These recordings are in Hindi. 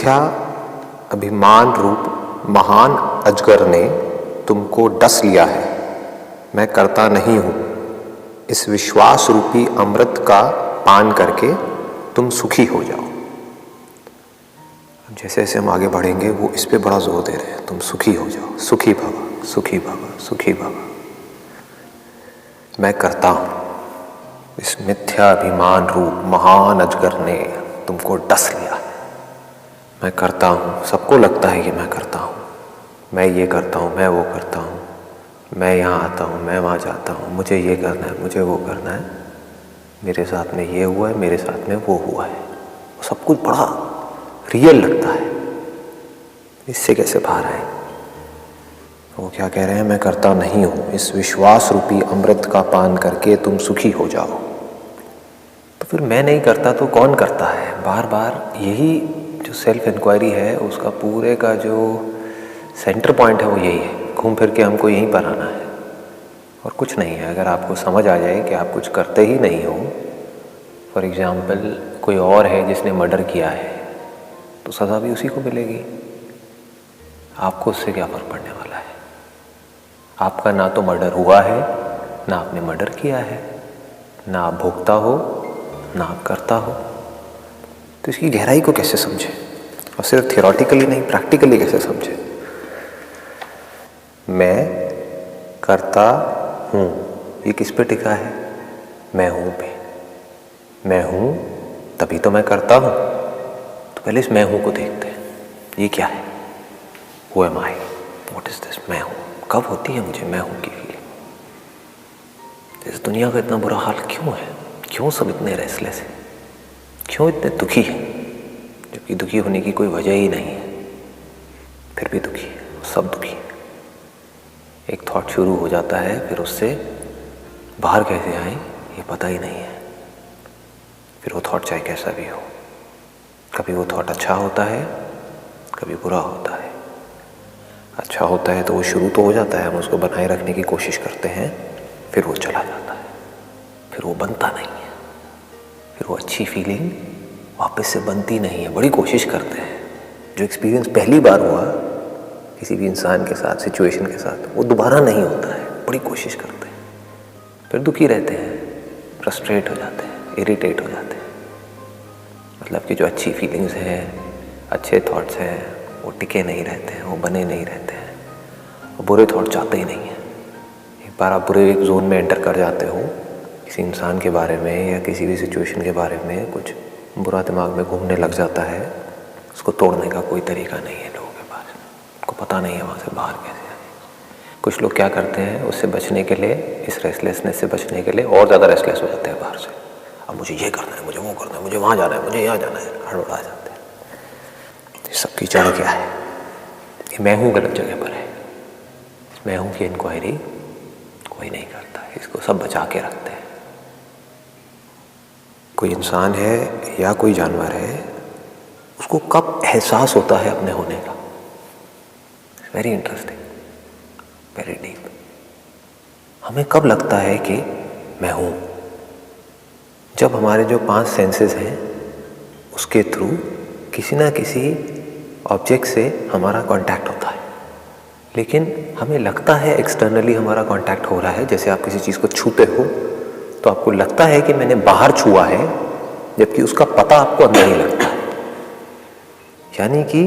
मिथ्या अभिमान रूप महान अजगर ने तुमको डस लिया है। मैं करता नहीं हूँ। इस विश्वास रूपी अमृत का पान करके तुम सुखी हो जाओ। जैसे जैसे हम आगे बढ़ेंगे वो इस पे बड़ा जोर दे रहे हैं, तुम सुखी हो जाओ, सुखी भव, सुखी भव, सुखी भव। मैं करता हूँ। इस मिथ्या अभिमान रूप महान अजगर ने तुमको डस लिया है। मैं करता हूँ। सबको लगता है कि मैं करता हूँ, मैं ये करता हूँ, मैं वो करता हूँ, मैं यहाँ आता हूँ, मैं वहाँ जाता हूँ, मुझे ये करना है, मुझे वो करना है, मेरे साथ में ये हुआ है, मेरे साथ में वो हुआ है। सब कुछ बड़ा रियल लगता है। इससे कैसे बाहर आए? वो क्या कह रहे हैं? मैं करता नहीं हूँ। इस विश्वास रूपी अमृत का पान करके तुम सुखी हो जाओ। तो फिर मैं नहीं करता तो कौन करता है? बार बार यही जो सेल्फ इंक्वायरी है उसका पूरे का जो सेंटर पॉइंट है वो यही है। घूम फिर के हमको यहीं पर आना है और कुछ नहीं है। अगर आपको समझ आ जाए कि आप कुछ करते ही नहीं हो, फॉर एग्जाम्पल कोई और है जिसने मर्डर किया है तो सज़ा भी उसी को मिलेगी। आपको उससे क्या फ़र्क पड़ने वाला है? आपका ना तो मर्डर हुआ है, ना आपने मर्डर किया है, ना आप भोगता हो, ना आप करता हो। तो इसकी गहराई को कैसे समझे? और सिर्फ थियोरेटिकली नहीं, प्रैक्टिकली कैसे समझे? मैं करता हूँ, ये किस पे टिका है? मैं हूँ पे। मैं हूँ तभी तो मैं करता हूँ। तो पहले इस मैं हूँ को देखते हैं। ये क्या है? Who am I? What is this? मैं हूँ। कब होती है मुझे मैं हूँ की फीलिंग? इस दुनिया का इतना बुरा हाल क्यों है? क्यों सब इतने रेस्टलेस हैं? क्यों इतने दुखी हैं? जबकि दुखी होने की कोई वजह ही नहीं है, फिर भी दुखी है। सब दुखी है। एक थॉट शुरू हो जाता है, फिर उससे बाहर कैसे आए ये पता ही नहीं है। फिर वो थॉट चाहे कैसा भी हो, कभी वो थॉट अच्छा होता है, कभी बुरा होता है। अच्छा होता है तो वो शुरू तो हो जाता है, हम उसको बनाए रखने की कोशिश करते हैं, फिर वो चला जाता है, फिर वो बनता नहीं है, फिर वो अच्छी फीलिंग वापस से बनती नहीं है। बड़ी कोशिश करते हैं। जो एक्सपीरियंस पहली बार हुआ किसी भी इंसान के साथ, सिचुएशन के साथ, वो दोबारा नहीं होता है। बड़ी कोशिश करते हैं, फिर दुखी रहते हैं, फ्रस्ट्रेट हो जाते हैं, इरिटेट हो जाते हैं। मतलब कि जो अच्छी फीलिंग्स हैं, अच्छे थॉट्स हैं, वो टिके नहीं रहते हैं, वो बने नहीं रहते हैं। वो बुरे थॉट जाते ही नहीं हैं। एक बार आप बुरे एक जोन में एंटर कर जाते हो, किसी इंसान के बारे में या किसी भी सिचुएशन के बारे में कुछ बुरा दिमाग में घूमने लग जाता है, उसको तोड़ने का कोई तरीका नहीं है लोगों के पास। उनको पता नहीं है वहाँ से बाहर कैसे आए। कुछ लोग क्या करते हैं, उससे बचने के लिए, इस रेस्टलेसनेस से बचने के लिए और ज़्यादा रेस्टलेस हो जाते हैं बाहर से। अब मुझे ये करना है, मुझे वो करना है, मुझे वहाँ जाना है, मुझे यहाँ जाना है, हड़बड़ा जाते हैं। सबकी जड़ क्या है? ये मैं हूँ गलत जगह पर है। मैं हूँ की इंक्वायरी कोई नहीं करता है, इसको सब बचा के रखते हैं। कोई इंसान है या कोई जानवर है, उसको कब एहसास होता है अपने होने का? Very interesting, very deep. हमें कब लगता है कि मैं हूँ? जब हमारे जो 5 सेंसेस हैं उसके थ्रू किसी ना किसी ऑब्जेक्ट से हमारा कांटेक्ट होता है। लेकिन हमें लगता है एक्सटर्नली हमारा कांटेक्ट हो रहा है। जैसे आप किसी चीज़ को छूते हो तो आपको लगता है कि मैंने बाहर छुआ है, जबकि उसका पता आपको अंदर ही लगता है। यानी कि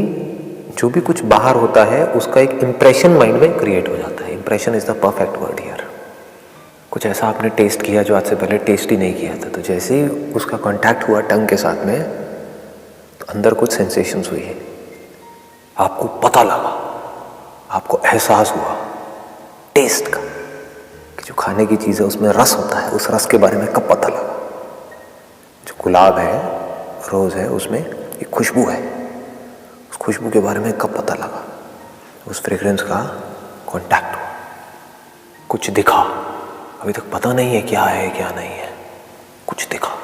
जो भी कुछ बाहर होता है उसका एक इम्प्रेशन माइंड में क्रिएट हो जाता है। Impression is the perfect word here. कुछ ऐसा आपने टेस्ट किया जो आज से पहले टेस्ट ही नहीं किया था, तो जैसे ही उसका कांटेक्ट हुआ टंग के साथ में, तो अंदर कुछ सेंसेशंस हुई है, आपको पता लगा, आपको एहसास हुआ टेस्ट का कि जो खाने की चीज़ है उसमें रस होता है। उस रस के बारे में कब पता लगा? जो गुलाब है, रोज़ है, उसमें एक खुशबू है, उस खुशबू के बारे में कब पता लगा? उस फ्रेग्रेंस का कांटेक्ट हुआ, कुछ दिखा। अभी तक पता नहीं है क्या है क्या नहीं है, कुछ दिखा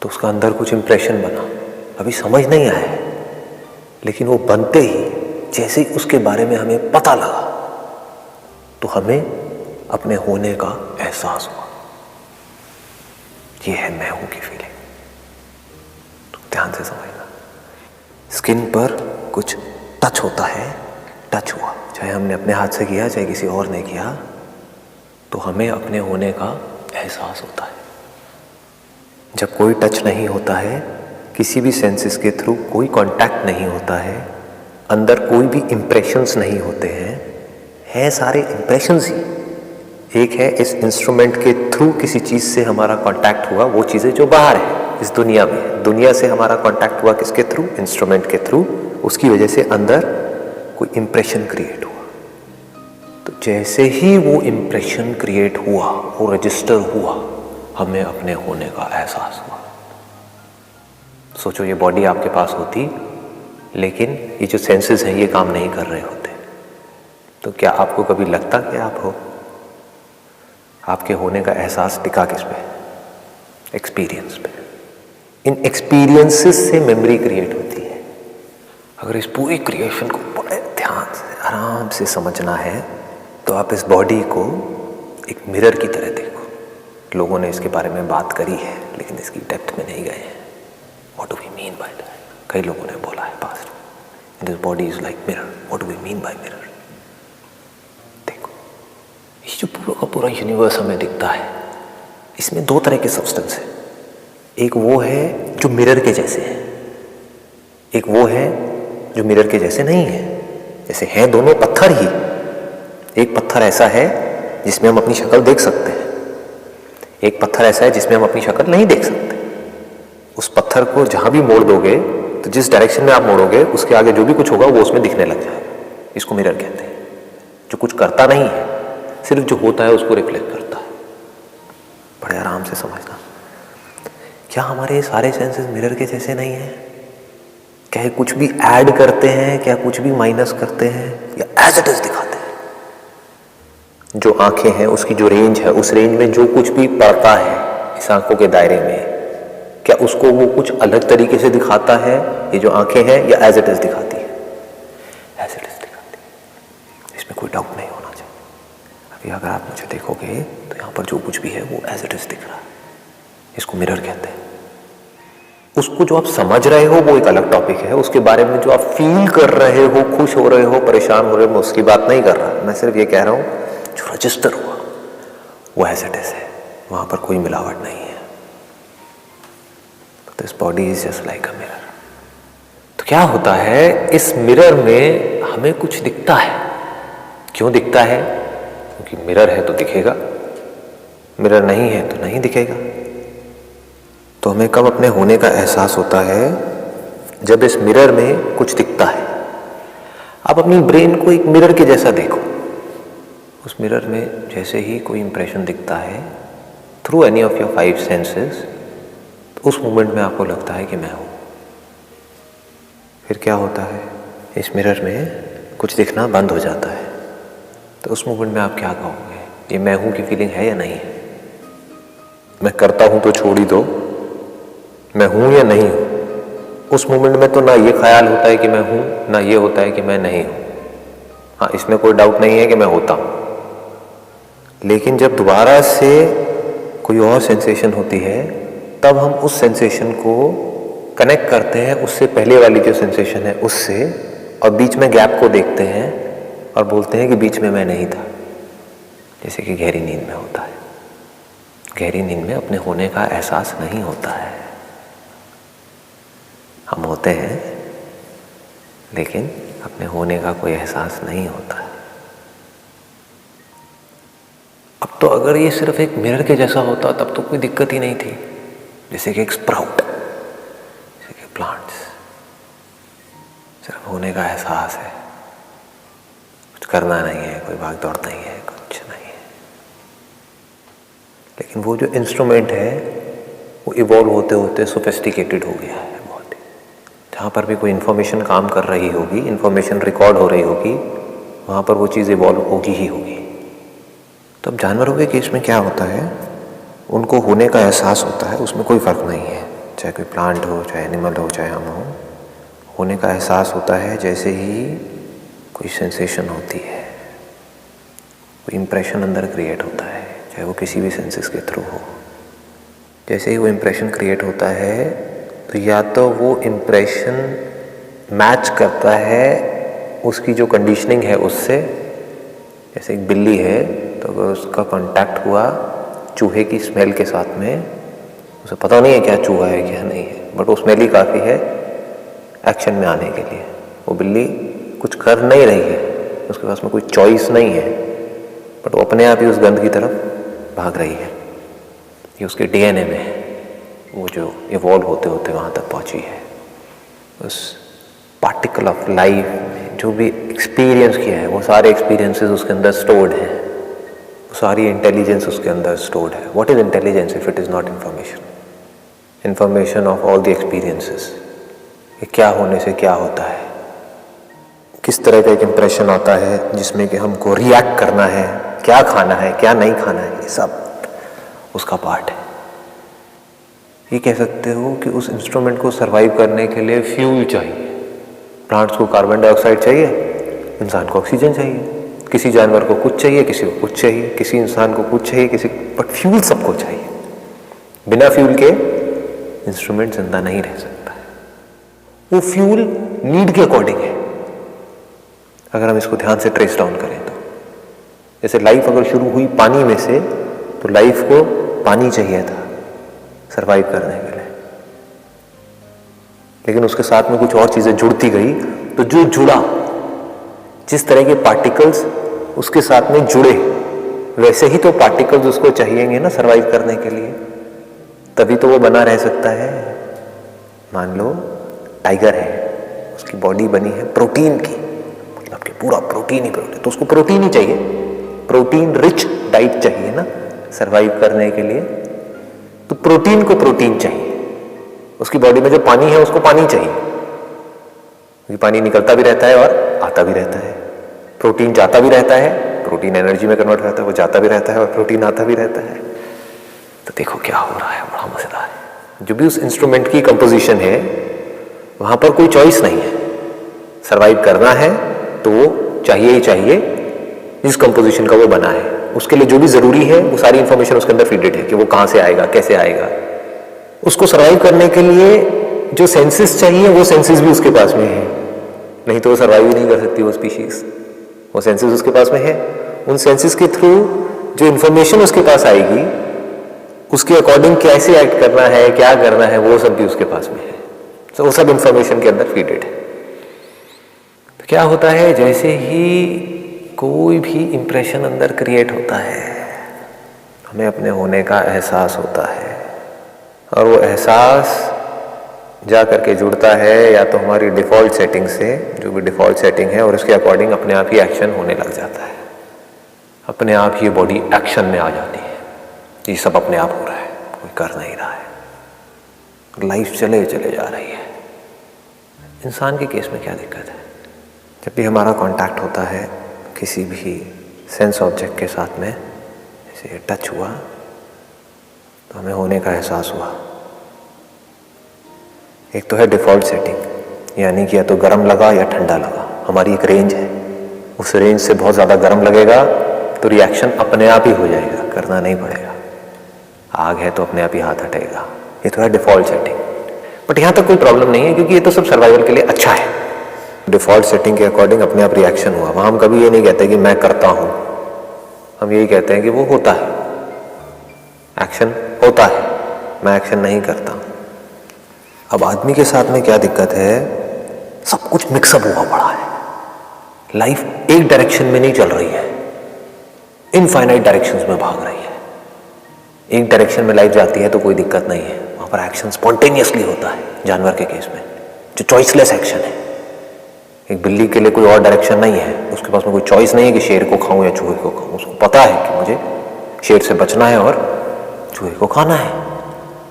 तो उसका अंदर कुछ इंप्रेशन बना। अभी समझ नहीं आया है, लेकिन वो बनते ही जैसे ही उसके बारे में हमें पता लगा तो हमें अपने होने का एहसास हुआ। ये है मैं हूं की फीलिंग। तो ध्यान से समझना। इस स्किन पर कुछ टच होता है, टच हुआ, चाहे हमने अपने हाथ से किया चाहे किसी और ने किया, तो हमें अपने होने का एहसास होता है। जब कोई टच नहीं होता है, किसी भी सेंसेस के थ्रू कोई कांटेक्ट नहीं होता है, अंदर कोई भी इम्प्रेशंस नहीं होते हैं सारे इम्प्रेशंस ही। एक है इस इंस्ट्रूमेंट के थ्रू किसी चीज़ से हमारा कांटेक्ट हुआ, वो चीज़ें जो बाहर है इस दुनिया में, दुनिया से हमारा कांटेक्ट हुआ किसके थ्रू, इंस्ट्रूमेंट के थ्रू, उसकी वजह से अंदर कोई इम्प्रेशन क्रिएट हुआ। तो जैसे ही वो इम्प्रेशन क्रिएट हुआ, वो रजिस्टर हुआ, हमें अपने होने का एहसास हुआ। सोचो ये बॉडी आपके पास होती लेकिन ये जो सेंसेस हैं ये काम नहीं कर रहे होते, तो क्या आपको कभी लगता कि आप हो? आपके होने का एहसास टिका किस पे? एक्सपीरियंस पे। इन एक्सपीरियंसेस से मेमोरी क्रिएट होती है। अगर इस पूरी क्रिएशन को बड़े ध्यान से आराम से समझना है तो आप इस बॉडी को एक मिरर की तरह देखो। लोगों ने इसके बारे में बात करी है लेकिन इसकी डेप्थ में नहीं गए हैं। What do we mean by that? कई लोगों ने बोला है past, this body is like mirror. What do we mean by mirror? देखो, ये जो पूरा का पूरा यूनिवर्स हमें दिखता है, इसमें दो तरह के सब्सटेंस है। एक वो है जो मिरर के जैसे है, एक वो है जो मिरर के जैसे नहीं है। जैसे हैं दोनों पत्थर ही। एक पत्थर ऐसा है जिसमें हम अपनी शक्ल देख सकते हैं, एक पत्थर ऐसा है जिसमें हम अपनी शक्ल नहीं देख सकते। उस पत्थर को जहां भी मोड़ दोगे तो जिस डायरेक्शन में आप मोड़ोगे उसके आगे जो भी कुछ होगा वो उसमें दिखने लग जाएगा। इसको मिरर कहते हैं। जो कुछ करता नहीं है, सिर्फ जो होता है उसको रिफ्लेक्ट करता है। बड़े आराम से समझना। क्या हमारे सारे सेंसेस मिरर के जैसे नहीं है? क्या कुछ भी ऐड करते हैं, क्या कुछ भी माइनस करते हैं, या एज इट इज दिखाते हैं? जो आंखें हैं उसकी जो रेंज है, उस रेंज में जो कुछ भी पड़ता है इस आंखों के दायरे में, क्या उसको वो कुछ अलग तरीके से दिखाता है? ये जो आंखें हैं या एज इट इज दिखाती है? एज इट इज दिखाती है। इसमें कोई डाउट नहीं होना चाहिए। अभी अगर आप मुझे देखोगे तो यहाँ पर जो कुछ भी है वो एज इट इज दिख रहा है। इसको मिरर कहते हैं। उसको जो आप समझ रहे हो वो एक अलग टॉपिक है। उसके बारे में जो आप फील कर रहे हो, खुश हो रहे हो, परेशान हो रहे हो, मैं उसकी बात नहीं कर रहा। मैं सिर्फ ये कह रहा हूँ जो रजिस्टर हुआ वो एज इट इज है, वहां पर कोई मिलावट नहीं है। This body is just like a mirror. तो क्या होता है, इस मिरर में हमें कुछ दिखता है। क्यों दिखता है? क्योंकि मिरर है तो दिखेगा, मिरर नहीं है तो नहीं दिखेगा। तो हमें कब अपने होने का एहसास होता है? जब इस मिरर में कुछ दिखता है। आप अपनी ब्रेन को एक मिरर के जैसा देखो। उस मिरर में जैसे ही कोई इंप्रेशन दिखता है through any of your 5 senses, उस मोमेंट में आपको लगता है कि मैं हूं। फिर क्या होता है, इस मिरर में कुछ दिखना बंद हो जाता है। तो उस मोमेंट में आप क्या कहोगे? ये मैं हूं की फीलिंग है या नहीं है? मैं करता हूं तो छोड़ ही दो, मैं हूं या नहीं हूं? उस मोमेंट में तो ना ये ख्याल होता है कि मैं हूं, ना ये होता है कि मैं नहीं हूं। हाँ, इसमें कोई डाउट नहीं है कि मैं होता हूं। लेकिन जब दोबारा से कोई और सेंसेशन होती है तब हम उस सेंसेशन को कनेक्ट करते हैं उससे पहले वाली जो सेंसेशन है उससे, और बीच में गैप को देखते हैं और बोलते हैं कि बीच में मैं नहीं था। जैसे कि गहरी नींद में होता है। गहरी नींद में अपने होने का एहसास नहीं होता है। हम होते हैं लेकिन अपने होने का कोई एहसास नहीं होता है। अब तो अगर ये सिर्फ एक मिरर के जैसा होता तब तो कोई दिक्कत ही नहीं थी। जैसे कि एक स्प्राउट, जैसे कि प्लांट्स, सिर्फ होने का एहसास है, कुछ करना नहीं है, कोई भाग दौड़ नहीं है, कुछ नहीं है। लेकिन वो जो इंस्ट्रूमेंट है वो इवॉल्व होते होते सोफिस्टिकेटेड हो गया है बहुत। जहाँ पर भी कोई इन्फॉर्मेशन काम कर रही होगी, इन्फॉर्मेशन रिकॉर्ड हो रही होगी, वहाँ पर वो चीज़ इवॉल्व होगी ही होगी। तो अब जानवरों के केस में क्या होता है, उनको होने का एहसास होता है, उसमें कोई फ़र्क नहीं है, चाहे कोई प्लांट हो, चाहे एनिमल हो, चाहे हम हो। होने का एहसास होता है जैसे ही कोई सेंसेशन होती है, कोई इम्प्रेशन अंदर क्रिएट होता है, चाहे वो किसी भी सेंसेस के थ्रू हो। जैसे ही वो इम्प्रेशन क्रिएट होता है तो या तो वो इम्प्रेशन मैच करता है उसकी जो कंडीशनिंग है उससे। जैसे एक बिल्ली है तो अगर उसका कांटेक्ट हुआ चूहे की स्मेल के साथ में, उसे पता नहीं है क्या चूहा है क्या नहीं है, बट वो स्मेल ही काफ़ी है एक्शन में आने के लिए। वो बिल्ली कुछ कर नहीं रही है, उसके पास में कोई चॉइस नहीं है, बट वो अपने आप ही उस गंध की तरफ भाग रही है। ये उसके डीएनए में है, वो जो इवॉल्व होते होते वहाँ तक पहुँची है। उस पार्टिकल ऑफ लाइफ में जो भी एक्सपीरियंस किया है वो सारे एक्सपीरियंसेस उसके अंदर स्टोर्ड हैं, वो सारी इंटेलिजेंस उसके अंदर स्टोर्ड है। What is intelligence if it is not information? Information of all the experiences, कि क्या होने से क्या होता है, किस तरह का एक इम्प्रेशन आता है जिसमें कि हमको रिएक्ट करना है, क्या खाना है क्या नहीं खाना है, ये सब उसका पार्ट है। ये कह सकते हो कि उस इंस्ट्रूमेंट को सरवाइव करने के लिए फ्यूल चाहिए। प्लांट्स को कार्बन डाइऑक्साइड चाहिए, इंसान को ऑक्सीजन चाहिए, किसी जानवर को कुछ चाहिए, किसी को कुछ चाहिए, किसी इंसान को कुछ चाहिए, बट फ्यूल सबको चाहिए। बिना फ्यूल के इंस्ट्रूमेंट जिंदा नहीं रह सकता है। वो फ्यूल नीड के अकॉर्डिंग है। अगर हम इसको ध्यान से ट्रेस डाउन करें तो जैसे लाइफ अगर शुरू हुई पानी में से, तो लाइफ को पानी चाहिए था सरवाइव करने के लिए, लेकिन उसके साथ में कुछ और चीजें जुड़ती गई, तो जो जुड़ा, जिस तरह के पार्टिकल्स उसके साथ में जुड़े, वैसे ही तो पार्टिकल्स उसको चाहिएंगे ना सरवाइव करने के लिए, तभी तो वो बना रह सकता है। मान लो टाइगर है, उसकी बॉडी बनी है प्रोटीन की, मतलब कि पूरा प्रोटीन ही प्रोटीन, तो उसको प्रोटीन ही चाहिए, प्रोटीन रिच डाइट चाहिए ना सरवाइव करने के लिए। तो प्रोटीन को प्रोटीन चाहिए, उसकी बॉडी में जो पानी है उसको पानी चाहिए, क्योंकि पानी निकलता भी रहता है और आता भी रहता है। प्रोटीन जाता भी रहता है, प्रोटीन एनर्जी में कन्वर्ट रहता है, वो जाता भी रहता है और प्रोटीन आता भी रहता है। तो देखो क्या हो रहा है, बड़ा मजेदार है। जो भी उस इंस्ट्रूमेंट की कंपोजिशन है वहां पर कोई चॉइस नहीं है, सरवाइव करना है तो वो चाहिए ही चाहिए जिस कंपोजिशन का वो बना है। उसके लिए जो भी जरूरी है वो सारी इंफॉर्मेशन उसके अंदर फीडेड है कि वो कहां से आएगा, कैसे आएगा। उसको सरवाइव करने के लिए जो सेंसेस चाहिए वो सेंसेस भी उसके पास में है, नहीं तो वो सरवाइव ही नहीं कर सकती वो स्पीशीज। वो सेंसेस उसके पास में है, उन सेंसेस के थ्रू जो इंफॉर्मेशन उसके पास आएगी उसके अकॉर्डिंग कैसे एक्ट करना है, क्या करना है, वो सब भी उसके पास में है। तो वो सब इंफॉर्मेशन के अंदर फीडेड है। तो क्या होता है, जैसे ही कोई भी इंप्रेशन अंदर क्रिएट होता है, हमें अपने होने का एहसास होता है, और वो एहसास जा करके जुड़ता है या तो हमारी डिफ़ॉल्ट सेटिंग से, जो भी डिफ़ॉल्ट सेटिंग है, और उसके अकॉर्डिंग अपने आप ही एक्शन होने लग जाता है। अपने आप ही बॉडी एक्शन में आ जाती है। ये सब अपने आप हो रहा है, कोई कर नहीं रहा है, लाइफ चले चले जा रही है। इंसान के केस में क्या दिक्कत है? जब भी हमारा कांटेक्ट होता है किसी भी सेंस ऑब्जेक्ट के साथ में, जैसे टच हुआ तो हमें होने का एहसास हुआ। एक तो है डिफ़ॉल्ट सेटिंग, यानी कि या तो गर्म लगा या ठंडा लगा। हमारी एक रेंज है, उस रेंज से बहुत ज़्यादा गर्म लगेगा तो रिएक्शन अपने आप ही हो जाएगा, करना नहीं पड़ेगा। आग है तो अपने आप ही हाथ हटेगा। ये तो है डिफ़ॉल्ट सेटिंग। बट यहाँ तक कोई प्रॉब्लम नहीं है, क्योंकि ये तो सब सर्वाइवल के लिए अच्छा है। डिफ़ॉल्ट सेटिंग के अकॉर्डिंग अपने आप रिएक्शन हुआ, वहाँ हम कभी ये नहीं कहते कि मैं करता हूँ, हम यही कहते हैं कि वो होता है, एक्शन होता है, मैं एक्शन नहीं करता। अब आदमी के साथ में क्या दिक्कत है, सब कुछ मिक्सअप हुआ पड़ा है। लाइफ एक डायरेक्शन में नहीं चल रही है, इनफाइनाइट डायरेक्शंस में भाग रही है। एक डायरेक्शन में लाइफ जाती है तो कोई दिक्कत नहीं है, वहां पर एक्शन स्पॉन्टेनियसली होता है। जानवर के केस में जो चॉइसलेस एक्शन है, एक बिल्ली के लिए कोई और डायरेक्शन नहीं है, उसके पास में कोई चॉइस नहीं है कि शेर को खाऊं या चूहे को खाऊं। उसको पता है कि मुझे शेर से बचना है और चूहे को खाना है।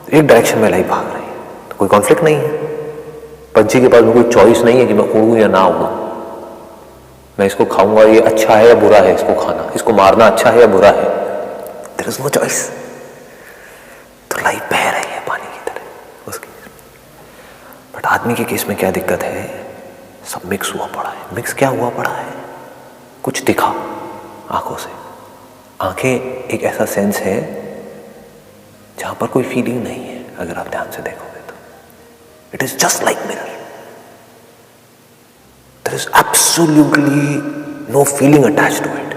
तो एक डायरेक्शन में लाइफ भाग रही है, तो कोई कॉन्फ्लिक्ट नहीं है। पंछी के पास में कोई चॉइस नहीं है कि मैं उड़ूं या ना उड़ूं, मैं इसको खाऊंगा, ये अच्छा है या बुरा है इसको खाना, इसको मारना अच्छा है या बुरा है। There is no choice. तो लाइफ बह रही है पानी की तरह उसकी। बट आदमी के केस में क्या दिक्कत है, सब मिक्स हुआ पड़ा है। मिक्स क्या हुआ पड़ा है, कुछ दिखा आंखों से। आंखें एक ऐसा सेंस है जहां पर कोई फीलिंग नहीं है। अगर आप ध्यान से देखोगे तो it is just like mirror. There is absolutely no feeling attached to it.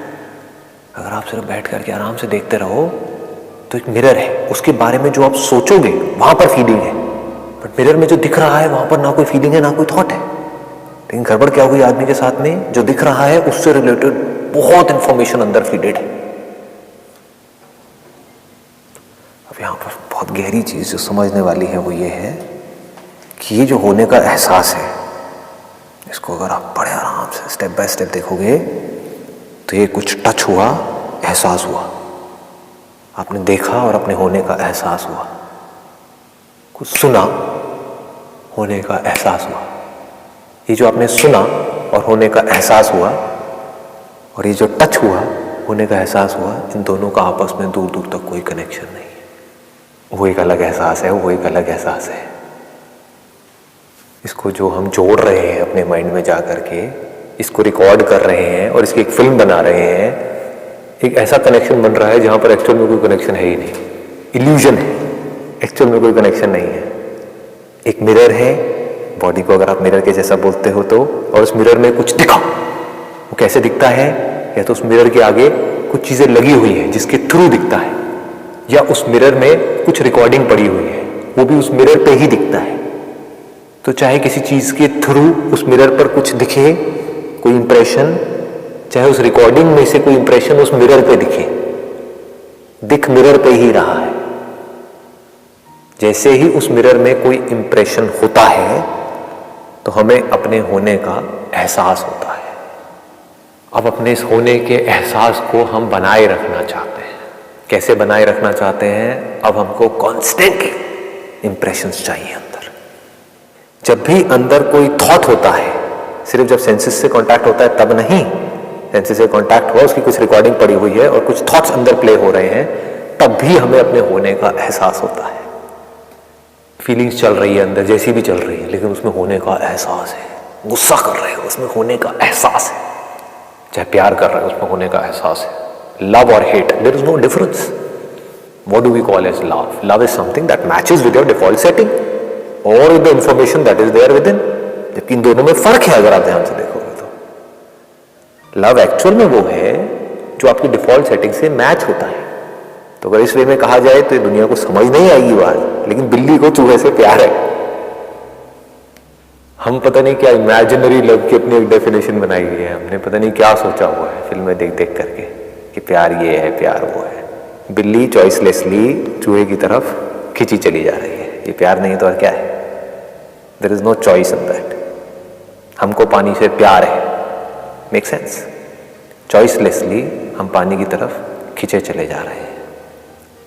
अगर आप सिर्फ बैठ करके आराम से देखते रहो तो एक मिरर है, उसके बारे में जो आप सोचोगे वहां पर फीलिंग है, बट मिरर में जो दिख रहा है वहां पर ना कोई फीलिंग है ना कोई थॉट है। लेकिन गड़बड़ क्या हुई आदमी के साथ में, जो दिख रहा है उससे रिलेटेड बहुत इंफॉर्मेशन अंदर फीडेड है। अब यहां पर बहुत गहरी चीज जो समझने वाली है वो ये है कि ये जो होने का एहसास है, इसको अगर आप बड़े आराम से स्टेप बाय स्टेप देखोगे तो ये कुछ टच हुआ, एहसास हुआ, आपने देखा और अपने होने का एहसास हुआ, कुछ सुना, होने का एहसास हुआ। ये जो आपने सुना और होने का एहसास हुआ और ये जो टच हुआ, होने का एहसास हुआ, इन दोनों का आपस में दूर दूर तक कोई कनेक्शन नहीं है। वो एक अलग एहसास है, वो एक अलग एहसास है। इसको जो हम जोड़ रहे हैं अपने माइंड में जा करके, इसको रिकॉर्ड कर रहे हैं और इसकी एक फिल्म बना रहे हैं, एक ऐसा कनेक्शन बन रहा है जहां पर एक्चुअल में कोई कनेक्शन है ही नहीं, इल्यूजन है, एक्चुअल में कोई कनेक्शन नहीं है। एक मिरर है, बॉडी को अगर आप मिरर के जैसा बोलते हो तो, और उस मिरर में कुछ दिखा, वो कैसे दिखता है? या तो उस मिरर के आगे कुछ चीजें लगी हुई है जिसके थ्रू दिखता है, या उस मिरर में कुछ रिकॉर्डिंग पड़ी हुई है, वो भी उस मिरर पे ही दिखता है। तो चाहे किसी चीज के थ्रू उस मिरर पर कुछ दिखे, कोई इंप्रेशन, चाहे उस रिकॉर्डिंग में से कोई इंप्रेशन उस मिरर पे दिखे, दिख मिरर पे ही रहा है। जैसे ही उस मिरर में कोई इंप्रेशन होता है तो हमें अपने होने का एहसास होता है। अब अपने इस होने के एहसास को हम बनाए रखना चाहते हैं। कैसे बनाए रखना चाहते हैं? अब हमको कॉन्स्टेंटली इंप्रेशंस चाहिए अंदर। जब भी अंदर कोई थॉट होता है, सिर्फ जब सेंसेस से कांटेक्ट होता है तब नहीं, सेंसेस से कांटेक्ट हुआ, उसकी कुछ रिकॉर्डिंग पड़ी हुई है और कुछ थॉट्स अंदर प्ले हो रहे हैं, तब भी हमें अपने होने का एहसास होता है। फीलिंग्स चल रही है अंदर, जैसी भी चल रही है, लेकिन उसमें होने का एहसास है। गुस्सा कर रहे हो, उसमें होने का एहसास है। चाहे प्यार कर रहे हो, उसमें होने का एहसास है। लव और hate, there is no difference. What do we call as love? Love is something that matches with your default setting और with the information that is there within. जबकि इन दोनों में फर्क है अगर आप ध्यान से देखोगे तो। लव एक्चुअल में वो है जो आपकी डिफॉल्ट सेटिंग से मैच होता है। तो अगर इस वे में कहा जाए तो दुनिया को समझ नहीं आएगी बात, लेकिन बिल्ली को चूहे से प्यार है। हम पता नहीं क्या इमेजिनरी लव की अपनी एक डेफिनेशन बनाई हुई है, हमने पता नहीं क्या सोचा हुआ है फिल्में देख देख करके कि प्यार ये है, प्यार वो है। बिल्ली चॉइसलेसली चूहे की तरफ खिंची चली जा रही है। ये प्यार नहीं तो और क्या है? There is no choice in that. हमको पानी से प्यार है, मेक सेंस। चॉइसलेसली हम पानी की तरफ खिंचे चले जा रहे हैं।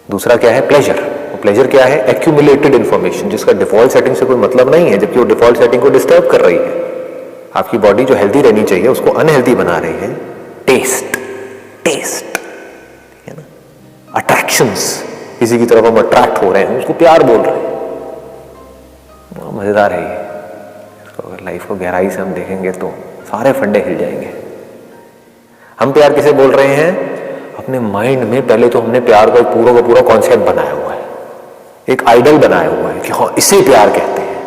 दूसरा क्या है? प्लेजर। वो प्लेजर क्या है? एक्यूमुलेटेड इंफॉर्मेशन, जिसका डिफॉल्ट सेटिंग से कोई मतलब नहीं है, जबकि वो डिफॉल्ट सेटिंग को डिस्टर्ब कर रही है। आपकी बॉडी जो हेल्दी रहनी चाहिए उसको अनहेल्दी बना रही है। टेस्ट, टेस्ट है ना, अट्रैक्शंस, किसी की तरफ हम अट्रैक्ट हो रहे हैं, उसको प्यार बोल रहे हैं। मजेदार है ये। इसको अगर लाइफ को गहराई से हम देखेंगे तो सारे फंडे हिल जाएंगे। हम प्यार किसे बोल रहे हैं? अपने माइंड में पहले तो हमने प्यार का पूरा कॉन्सेप्ट बनाया हुआ है, एक आइडल बनाया हुआ है कि हाँ इसे प्यार कहते हैं,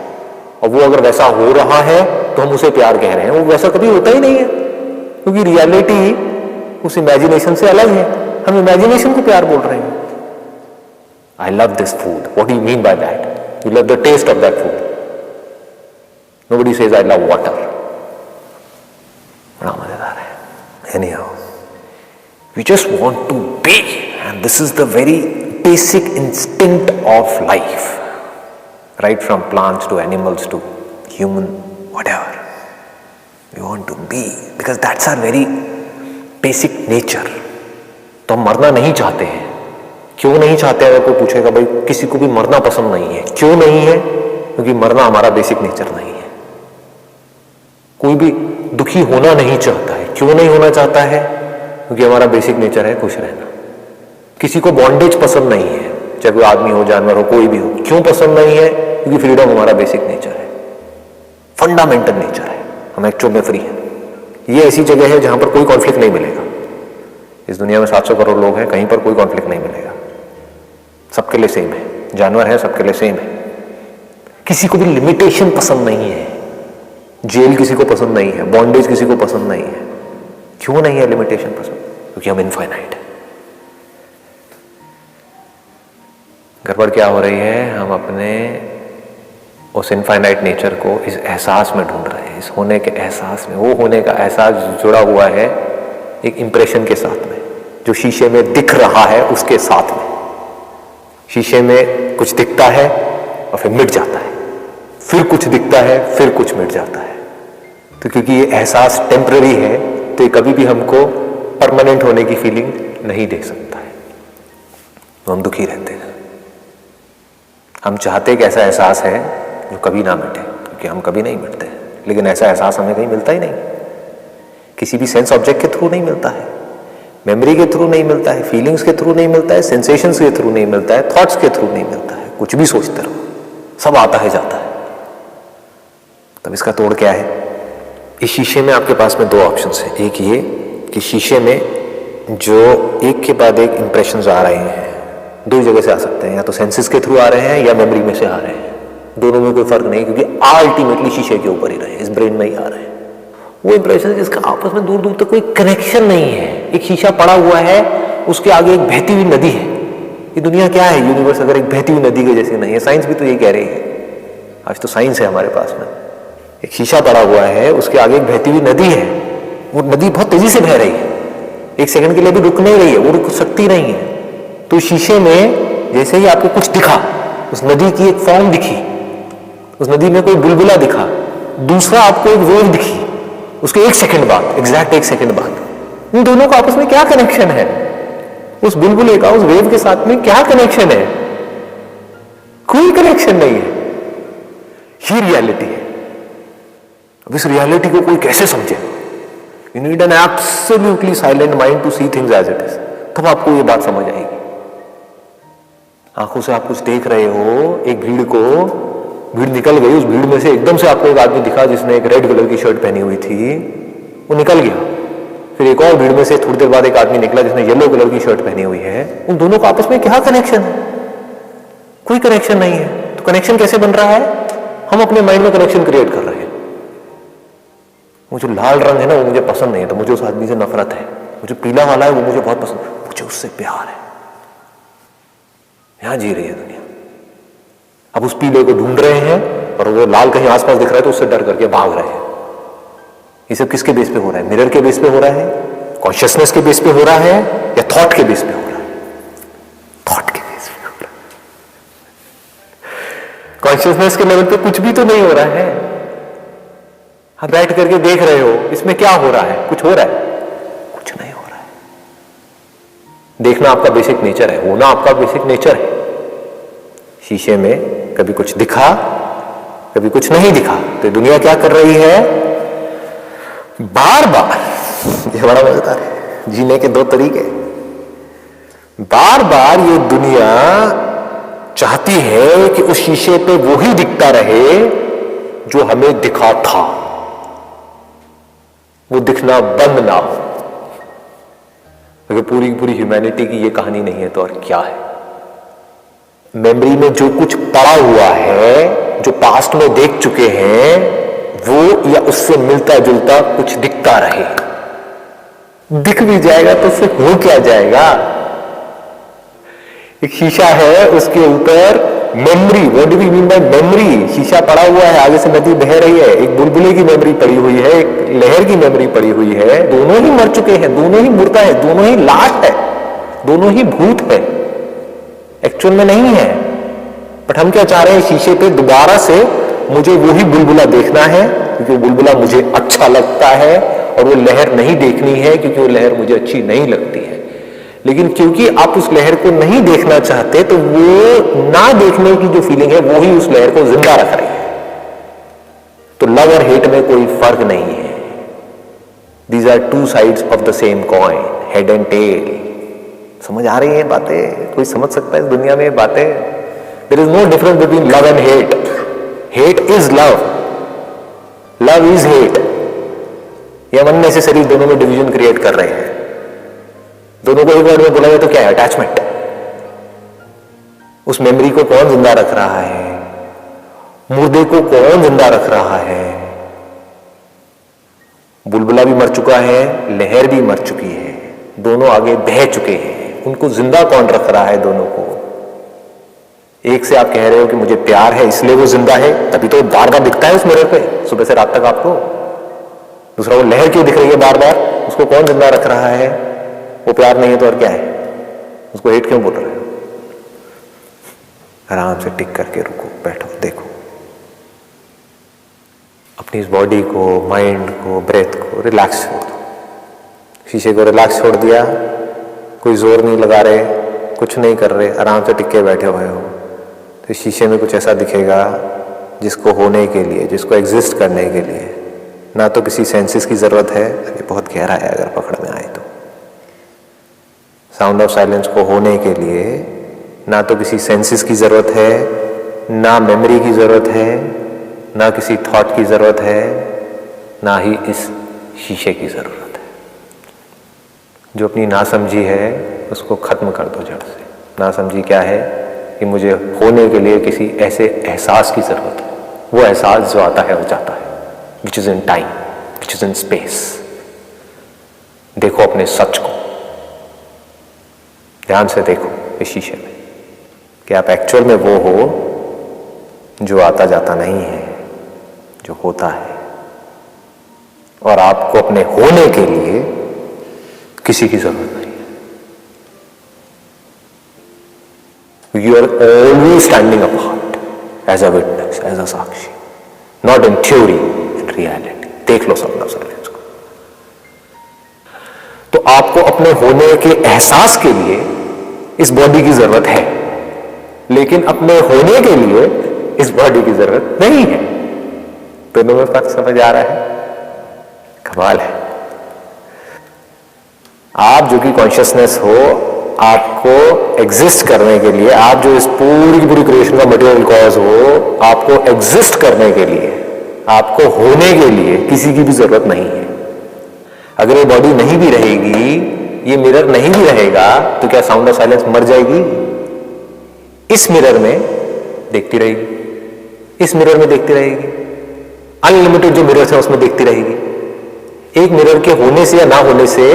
और वो अगर वैसा हो रहा है तो हम उसे प्यार कह रहे हैं। वो वैसा कभी होता ही नहीं है, क्योंकि रियलिटी उस इमेजिनेशन से अलग है। हम इमेजिनेशन को प्यार बोल रहे हैं। I love this food, what do you mean by that? You love the taste of that food. Nobody says I love water. बड़ा मजेदार है। Anyhow, we just want to be, and this is the very basic instinct of life, right from plants to animals to human, whatever. We want to be because that's our very basic nature. तो हम मरना नहीं चाहते हैं। क्यों नहीं चाहते? अगर कोई पूछेगा भाई किसी को भी मरना पसंद नहीं है, क्यों नहीं है? क्योंकि मरना हमारा बेसिक नेचर नहीं है। कोई भी दुखी होना नहीं चाहता है। क्यों नहीं होना चाहता है? क्योंकि हमारा बेसिक नेचर है खुश रहना। किसी को बॉन्डेज पसंद नहीं है, चाहे कोई आदमी हो, जानवर हो, कोई भी हो। क्यों पसंद नहीं है? क्योंकि फ्रीडम हमारा बेसिक नेचर है, फंडामेंटल नेचर है। हम एक्चुअल में फ्री हैं। ये ऐसी जगह है जहां पर कोई कॉन्फ्लिक्ट नहीं मिलेगा। इस दुनिया में 700 करोड़ लोग हैं, कहीं पर कोई कॉन्फ्लिक्ट नहीं मिलेगा। सबके लिए सेम है। जानवर है, सबके लिए सेम है। किसी को भी लिमिटेशन पसंद नहीं है। जेल किसी को पसंद नहीं है, बॉन्डेज किसी को पसंद नहीं है। क्यों नहीं है लिमिटेशन पसंद? क्योंकि हम इनफाइनाइट है। गड़बड़ क्या हो रही है? हम अपने उस इनफाइनाइट नेचर को इस एहसास में ढूंढ रहे हैं, इस होने के एहसास में। वो होने का एहसास जुड़ा हुआ है एक इंप्रेशन के साथ में, जो शीशे में दिख रहा है उसके साथ में। शीशे में कुछ दिखता है और फिर मिट जाता है, फिर कुछ दिखता है, फिर कुछ मिट जाता है। तो क्योंकि ये एहसास टेम्पररी है, तो ये कभी भी हमको परमानेंट होने की फीलिंग नहीं दे सकता है। तो हम दुखी रहते हैं। हम चाहते एक ऐसा एहसास है जो कभी ना मिटे, क्योंकि हम कभी नहीं मिटते हैं। लेकिन ऐसा एहसास हमें कहीं मिलता ही नहीं, किसी भी सेंस ऑब्जेक्ट के थ्रू नहीं मिलता है, मेमोरी के थ्रू नहीं मिलता है, फीलिंग्स के थ्रू नहीं मिलता है, सेंसेशंस के थ्रू नहीं मिलता है, थॉट्स के थ्रू नहीं मिलता है। कुछ भी सोचते रहो, सब आता है जाता है। तब इसका तोड़ क्या है? इस शीशे में आपके पास में दो ऑप्शंस हैं। एक ये कि शीशे में जो एक के बाद एक इंप्रेशंस आ रहे हैं, दो जगह से आ सकते हैं, या तो सेंसेस के थ्रू आ रहे हैं या मेमोरी में से आ रहे हैं। दोनों में कोई फर्क नहीं, क्योंकि अल्टीमेटली शीशे के ऊपर ही रहे, इस ब्रेन में ही आ रहे हैं वो इंप्रेशन जिसका आपस में दूर दूर तक कोई कनेक्शन नहीं है। एक शीशा पड़ा हुआ है, उसके आगे एक बहती हुई नदी है। ये दुनिया क्या है? यूनिवर्स अगर एक बहती हुई नदी के जैसे नहीं है। साइंस भी तो ये कह रही है, आज तो साइंस है हमारे पास में। एक शीशा पड़ा हुआ है, उसके आगे एक बहती हुई नदी है। वो नदी बहुत तेजी से बह रही है, एक सेकंड के लिए भी रुक नहीं रही है, वो रुक सकती नहीं है। तो शीशे में जैसे ही आपको कुछ दिखा, उस नदी की एक फॉर्म दिखी, उस नदी में कोई बुलबुला दिखा, दूसरा आपको एक वेव दिखी, उसके एक सेकंड बाद, एग्जैक्ट एक सेकंड बाद, इन दोनों का आपस में क्या कनेक्शन है? उस बुलबुले का उस वेव के साथ में क्या कनेक्शन है? कोई कनेक्शन नहीं है। ये रियलिटी है। अब इस रियलिटी को कोई कैसे समझे? You need an absolutely silent mind to see things as it is. तब आपको ये बात समझ आएगी। आंखों से आप कुछ देख रहे हो, एक भीड़ निकल गई, उस भीड़ में से एकदम से आपको एक आदमी दिखा जिसने एक रेड कलर की शर्ट पहनी हुई थी, वो निकल गया। फिर एक और भीड़ में से थोड़ी देर बाद एक आदमी निकला जिसने येलो कलर की शर्ट पहनी हुई है। उन दोनों का आपस में क्या कनेक्शन है? कोई कनेक्शन नहीं है। तो कनेक्शन कैसे बन रहा है? हम अपने माइंड में कनेक्शन क्रिएट कर रहे हैं। वो जो लाल रंग है ना, वो मुझे पसंद नहीं है, तो मुझे उस आदमी से नफरत है। वो जो पीला वाला है, वो मुझे बहुत पसंद है, मुझे उससे प्यार है। यहां जी रही है दुनिया। अब उस पीले को ढूंढ रहे हैं और वो लाल कहीं आसपास दिख रहा है तो उससे डर करके भाग रहे हैं। ये सब किसके बेस पे हो रहा है? मिरर के बेस पे हो रहा है, कॉन्शियसनेस के बेस पे हो रहा है, या थॉट के बेस पे हो रहा है? थॉट के बेस पे हो रहा है। कॉन्शियसनेस के लेवल पे कुछ भी तो नहीं हो रहा है। आप बैठ करके देख रहे हो, इसमें क्या हो रहा है? कुछ हो रहा है? कुछ नहीं हो रहा है। देखना आपका बेसिक नेचर है, होना आपका बेसिक नेचर है। शीशे में कभी कुछ दिखा, कभी कुछ नहीं दिखा। तो दुनिया क्या कर रही है? बार बार, ये बड़ा मजेदार है, जीने के दो तरीके। बार बार ये दुनिया चाहती है कि उस शीशे पे वो ही दिखता रहे जो हमें दिखा था, वो दिखना बंद ना हो। अगर पूरी पूरी ह्यूमैनिटी की ये कहानी नहीं है तो और क्या है? मेमोरी में जो कुछ पड़ा हुआ है, जो पास्ट में देख चुके हैं, वो या उससे मिलता जुलता कुछ दिखता रहे। दिख भी जाएगा तो उससे हो क्या जाएगा? एक शीशा है, उसके ऊपर memory, what do we mean by memory? शीशा पड़ा हुआ है, आगे से नदी बह रही है, एक बुलबुले की मेमोरी पड़ी हुई है, एक लहर की मेमोरी पड़ी हुई है। दोनों ही मर चुके हैं, दोनों ही मुर्दा है, दोनों ही लाश है, दोनों ही भूत है, एक्चुअल में नहीं है। बट हम क्या चाह रहे हैं? शीशे पे दोबारा से मुझे वही बुलबुला देखना है, क्योंकि वो बुलबुला मुझे अच्छा लगता है, और वो लहर नहीं देखनी है क्योंकि वो लहर मुझे अच्छी नहीं लगती है। लेकिन क्योंकि आप उस लहर को नहीं देखना चाहते, तो वो ना देखने की जो फीलिंग है वो ही उस लहर को जिंदा रख रही है। तो लव और हेट में कोई फर्क नहीं है। These are two sides of the same coin, head and tail. समझ आ रही है बातें? कोई समझ सकता है इस दुनिया में बातें? There is no difference between love and hate. Hate is love, love is hate. ये अननेसेसरी दोनों में डिवीजन क्रिएट कर रहे हैं। दोनों को एक वर्ड में बोला जाए तो क्या है? अटैचमेंट। उस मेमोरी को कौन जिंदा रख रहा है? मुर्दे को कौन जिंदा रख रहा है? बुलबुला भी मर चुका है, लहर भी मर चुकी है, दोनों आगे बह चुके हैं। उनको जिंदा कौन रख रहा है दोनों को? एक से आप कह रहे हो कि मुझे प्यार है इसलिए वो जिंदा है, तभी तो बार बार दिखता है उस मिरर पे सुबह से रात तक आपको। दूसरा, वो लहर क्यों दिख रही है बार बार? उसको कौन जिंदा रख रहा है? वो प्यार नहीं है तो और क्या है? उसको हेट क्यों बोल रहे हो? आराम से टिक करके रुको, बैठो, देखो अपनी इस बॉडी को, माइंड को, ब्रेथ को रिलैक्स छोड़ दो। शीशे को रिलैक्स छोड़ दिया, कोई जोर नहीं लगा रहे, कुछ नहीं कर रहे, आराम से टिक के बैठे हुए हो, तो शीशे में कुछ ऐसा दिखेगा जिसको होने के लिए, जिसको एग्जिस्ट करने के लिए ना तो किसी सेंसेस की जरूरत है, ये बहुत गहरा है अगर पकड़ में आए तो। साउंड ऑफ साइलेंस को होने के लिए ना तो किसी सेंसेस की जरूरत है, ना मेमोरी की जरूरत है, ना किसी थॉट की जरूरत है, ना ही इस शीशे की जरूरत है। जो अपनी नासमझी है उसको खत्म कर दो जड़ से। नासमझी क्या है? कि मुझे होने के लिए किसी ऐसे एहसास की जरूरत है। वो एहसास जो आता है और जाता है, which is in time, which is in space. देखो अपने सच को, ध्यान से देखो इस शीशे में कि आप एक्चुअल में वो हो जो आता जाता नहीं है, जो होता है। और आपको अपने होने के लिए किसी की जरूरत नहीं है। You are always standing apart as a witness, as a sakshi, not in theory, in reality. देख लो साउंड ऑफ साइलेंस को। तो आपको अपने होने के एहसास के लिए इस बॉडी की जरूरत है, लेकिन अपने होने के लिए इस बॉडी की जरूरत नहीं है। दोनों में फर्क समझ आ रहा है? कमाल है। आप जो कि कॉन्शियसनेस हो, आपको एग्जिस्ट करने के लिए, आप जो इस पूरी की पूरी क्रिएशन का मटेरियल कॉज हो, आपको एग्जिस्ट करने के लिए, आपको होने के लिए किसी की भी जरूरत नहीं है। अगर ये बॉडी नहीं भी रहेगी, ये मिरर नहीं भी रहेगा, तो क्या साउंड ऑफ साइलेंस मर जाएगी? इस मिरर में देखती रहेगी, इस मिरर में देखती रहेगी, अनलिमिटेड जो मिरर्स है उसमें देखती रहेगी। एक मिरर के होने से या ना होने से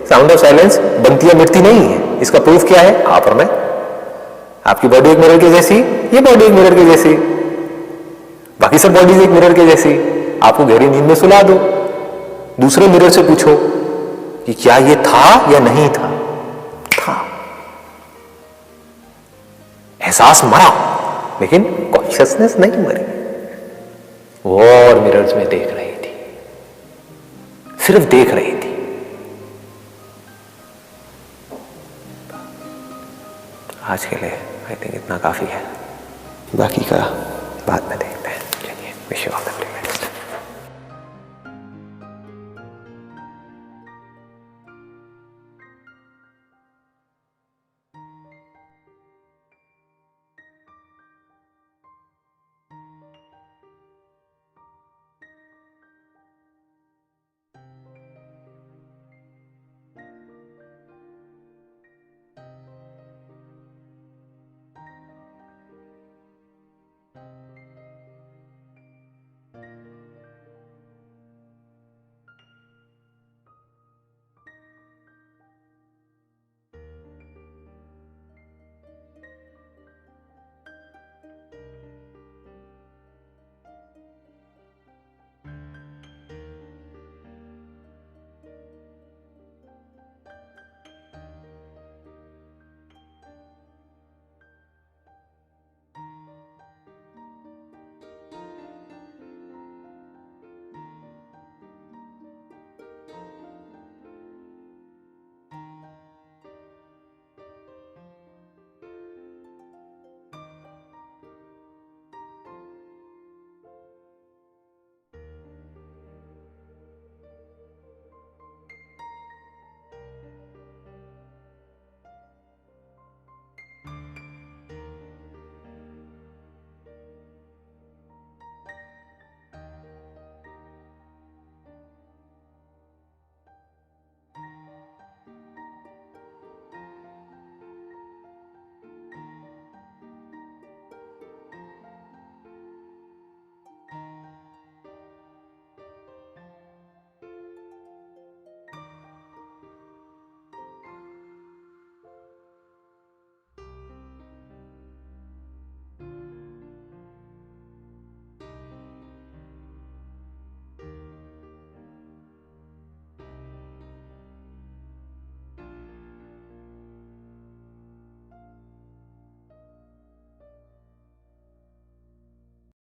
साउंड ऑफ साइलेंस बनती या मिटती नहीं है। इसका प्रूफ क्या है? आप और मैं। आपकी बॉडी एक मिरर के जैसी, ये बॉडी एक मिरर के जैसी, बाकी सब बॉडीज एक मिरर के जैसी। आपको गहरी नींद में सुला दो, दूसरे मिरर से पूछो कि क्या ये था या नहीं था? था। एहसास मरा, लेकिन कॉन्शियसनेस नहीं मरी। वो और मिरर्स में देख रही थी, सिर्फ देख रही थी। आज के लिए आई थिंक इतना काफी है, बाकी का